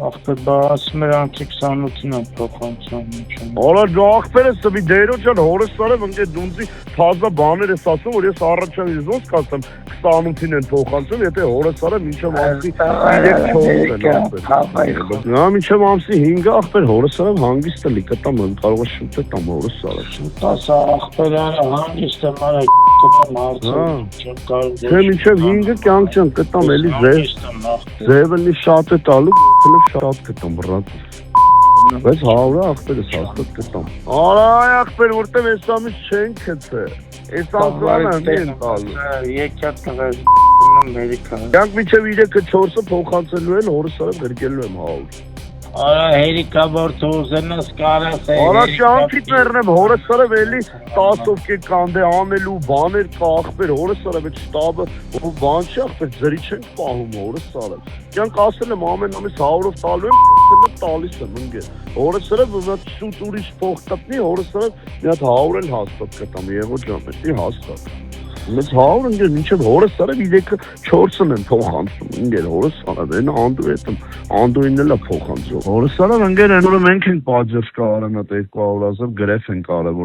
Ախպեր ասում էր անցի 28-ին եմ փոխանցում ինչու։ Արա դու ախպերը սվի դերո ջան հորս սարև ընկե դունձի թազա բաներ ես ասում որ ես առաջան ես ոնց կասեմ 28-ին են փոխանցում եթե հորս սարև մինչև ամսի 3-4-ն նա մինչև ամսի 5-ը ախպեր հորս սարև հանգիստ էլի կտամ կարող է շուտ է տամ հորս սարև շուտաս ախպեր հանգիստ եմ արա կտամ հարցը չեմ կարող թե մինչև 5-ը կյանք չեմ կտամ էլի ձևը լի շատ է տալու շատ կտամ բռատ բայց հավրա ախպերս հաստատ կտամ արա ախպեր որտեղ ես ամիս չեն քցե ես ասում եմ տալու եկյատ տղես Ամերիկա կյանք մինչև 3-4-ը փոխանցելու են հորս սարև գրկելու եմ հավուր Արա հերիկա որ թողնես կարաս Արա շանթիտ ներնեմ հորս սարև էլի 10 ովքեր կանդե անելու բաներ կա ախպեր հորս սարև այդ շտաբը ով բան չի ախպեր ձրի չենք պահում հորս սարև կյանք ասել եմ ամեն ամիս 100-ով տալու եմ տալիս եմ ընկեր հորս սարև մի հատ շուտ ուրիշ փող կտնի հորս սարև մի հատ 100 էլ հաստատ կտամ եղո ջան էլի հաստատ Մեծ 100 ընկեր մինչև հորս սարև 3-4-ն են փոխանցում ընկեր հորս սարև են անդու հետում անդուին էլ է փոխանցում հորս սարև ընկեր այն օրը մենք ենք պատժ կարան այդ 200,000 գրեֆ են կարևոր